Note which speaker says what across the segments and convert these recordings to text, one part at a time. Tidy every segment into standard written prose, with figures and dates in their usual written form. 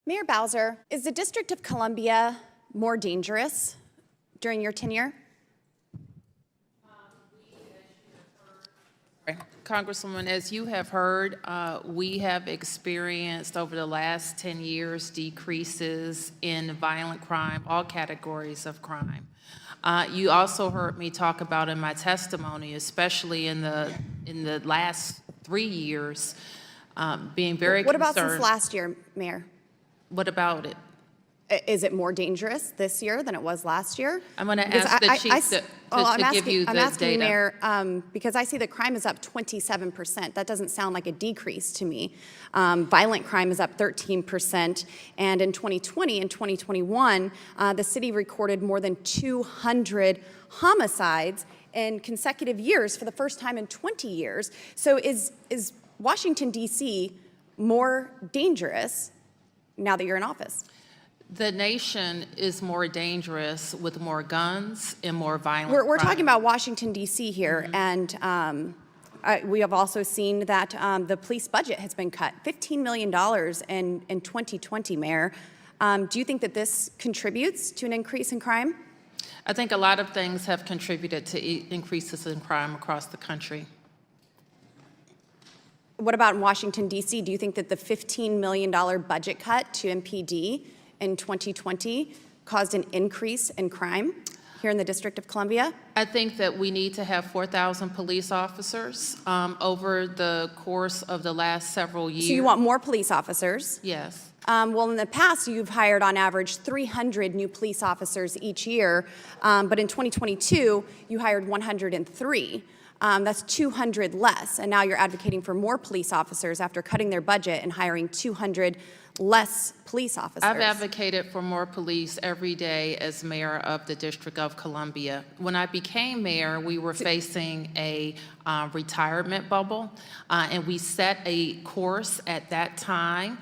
Speaker 1: Mayor Bowser, is the District of Columbia more dangerous during your tenure?
Speaker 2: Congresswoman, as you have heard, we have experienced over the last 10 years decreases in violent crime, all categories of crime. You also heard me talk about in my testimony, especially in the last 3 years, being very concerned.
Speaker 1: What about since last year, Mayor?
Speaker 2: What about it?
Speaker 1: Is it more dangerous this year than it was last year?
Speaker 2: I'm going to ask the chief to give you the data.
Speaker 1: I'm asking, Mayor, because I see that crime is up 27%. That doesn't sound like a decrease to me. Violent crime is up 13%. And in 2020 and 2021, the city recorded more than 200 homicides in consecutive years for the first time in 20 years. So is Washington, D.C. more dangerous now that you're in office?
Speaker 2: The nation is more dangerous with more guns and more violent
Speaker 1: We're
Speaker 2: crime.
Speaker 1: talking about Washington, D.C. here, and we have also seen that the police budget has been cut, $15 million in 2020, Mayor. Do you think that this contributes to an increase in crime?
Speaker 2: I think a lot of things have contributed to increases in crime across the country.
Speaker 1: What about in Washington, D.C.? Do you think that the $15 million budget cut to MPD in 2020 caused an increase in crime here in the District of Columbia?
Speaker 2: I think that we need to have 4,000 police officers over the course of the last several years.
Speaker 1: So you want more police officers?
Speaker 2: Yes.
Speaker 1: Well, in the past, you've hired on average 300 new police officers each year, but in 2022, you hired 103. That's 200 less, and now you're advocating for more police officers after cutting their budget and hiring 200 less police officers.
Speaker 2: I've advocated for more police every day as mayor of the District of Columbia. When I became mayor, we were facing a retirement bubble, and we set a course at that time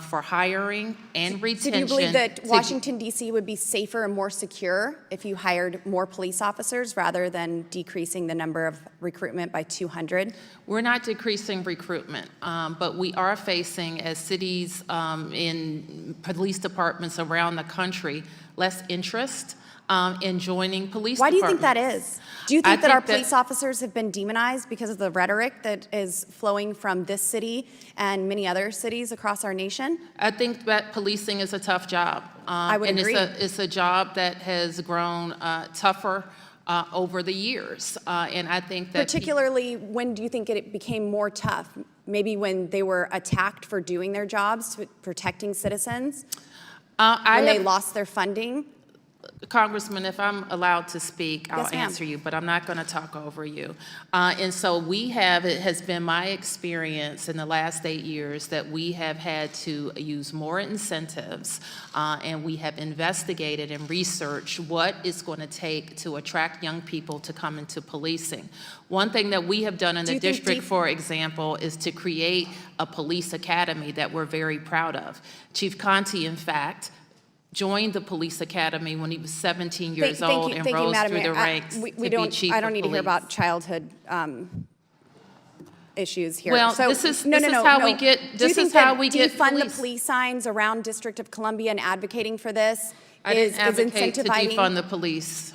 Speaker 2: for hiring and retention.
Speaker 1: So do you believe that Washington, D.C. would be safer and more secure if you hired more police officers rather than decreasing the number of recruitment by 200?
Speaker 2: We're not decreasing recruitment, but we are facing, as cities in police departments around the country, less interest in joining police departments.
Speaker 1: Why do you think that is? Do you think that our police officers have been demonized because of the rhetoric that is flowing from this city and many other cities across our nation?
Speaker 2: I think that policing is a tough job.
Speaker 1: I would agree.
Speaker 2: It's a job that has grown tougher over the years. And I think that—
Speaker 1: Particularly, when do you think it became more tough? Maybe when they were attacked for doing their jobs, protecting citizens? When they lost their funding?
Speaker 2: Congressman, if I'm allowed to speak, I'll
Speaker 1: Yes, ma'am.
Speaker 2: answer you, but I'm not going to talk over you. And so it has been my experience in the last 8 years that we have had to use more incentives, and we have investigated and researched what it's going to take to attract young people to come into policing. One thing that we have done in the district, for example, is to create a police academy that we're very proud of. Chief Conte, in fact, joined the police academy when he was 17 years old and rose through the ranks to be chief of police.
Speaker 1: I don't need to hear about childhood issues here.
Speaker 2: Well,
Speaker 1: so,
Speaker 2: this is how we get
Speaker 1: defund the police signs around District of Columbia and advocating for this is incentivizing?
Speaker 2: I didn't advocate to defund the police.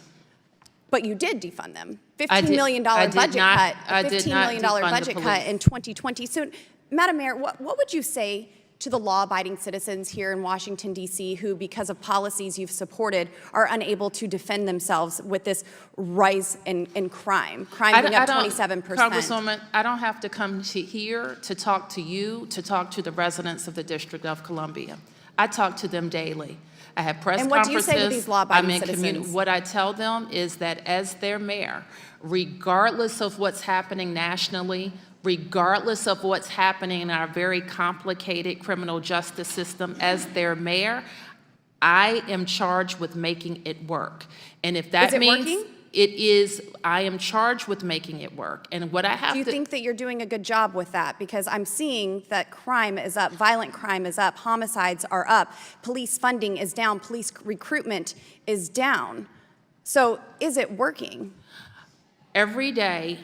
Speaker 1: But you did defund them. $15 million budget cut. $15 million budget cut in 2020. So, Madam Mayor, what would you say to the law-abiding citizens here in Washington, D.C., who, because of policies you've supported, are unable to defend themselves with this rise in crime? Crime being up 27%.
Speaker 2: Congresswoman, I don't have to come here to talk to you, to talk to the residents of the District of Columbia. I talk to them daily. I have press conferences.
Speaker 1: And what do you say to these law-abiding citizens?
Speaker 2: What I tell them is that as their mayor, regardless of what's happening nationally, regardless of what's happening in our very complicated criminal justice system, as their mayor, I am charged with making it work. And if that means it is, I am charged with making it work. And what I have to—
Speaker 1: Do you think that you're doing a good job with that? Because I'm seeing that crime is up, violent crime is up, homicides are up, police funding is down, police recruitment is down. So is it working?
Speaker 2: Every day,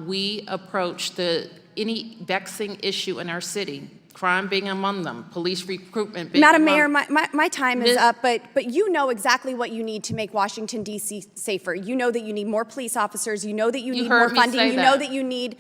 Speaker 2: we approach any vexing issue in our city crime being among them, police recruitment being
Speaker 1: Madam
Speaker 2: among
Speaker 1: Mayor, my time is
Speaker 2: Ms.
Speaker 1: up, but you know exactly what you need to make Washington, D.C. safer. You know that you need more police officers. You know that you need more
Speaker 2: heard me
Speaker 1: funding.
Speaker 2: say
Speaker 1: You know
Speaker 2: that.
Speaker 1: that you need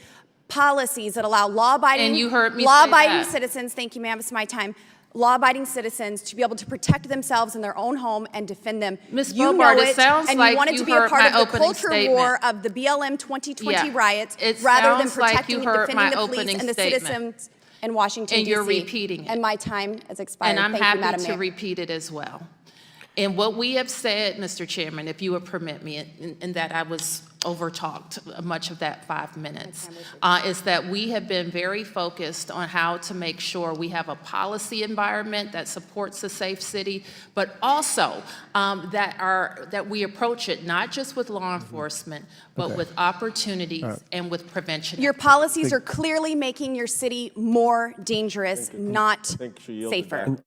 Speaker 1: policies that allow law-abiding
Speaker 2: And you heard me say that.
Speaker 1: citizens, thank you, ma'am, it's my time, law-abiding citizens to be able to protect themselves in their own home and defend them.
Speaker 2: Ms.
Speaker 1: You
Speaker 2: Boebert,
Speaker 1: know
Speaker 2: it sounds
Speaker 1: and
Speaker 2: like
Speaker 1: you want it
Speaker 2: you
Speaker 1: to be a
Speaker 2: heard
Speaker 1: part
Speaker 2: my
Speaker 1: of the
Speaker 2: opening
Speaker 1: culture
Speaker 2: statement.
Speaker 1: war of the BLM 2020
Speaker 2: Yeah,
Speaker 1: riots,
Speaker 2: it
Speaker 1: rather than
Speaker 2: sounds like
Speaker 1: protecting
Speaker 2: you
Speaker 1: and
Speaker 2: heard
Speaker 1: defending
Speaker 2: my
Speaker 1: the police
Speaker 2: opening
Speaker 1: and the
Speaker 2: statement.
Speaker 1: citizens in Washington,
Speaker 2: And
Speaker 1: D.C.
Speaker 2: you're repeating it.
Speaker 1: And my time has expired.
Speaker 2: And I'm
Speaker 1: Thank you, Madam
Speaker 2: happy to
Speaker 1: Mayor.
Speaker 2: repeat it as well. And what we have said, Mr. Chairman, if you would permit me, in that I was overtalked much of that 5 minutes, is that we have been very focused on how to make sure we have a policy environment that supports a safe city, but also that we approach it not just with law enforcement, but with opportunities and with prevention.
Speaker 1: Your policies are clearly making your city more dangerous, not
Speaker 3: think she yielded
Speaker 1: safer.
Speaker 3: back.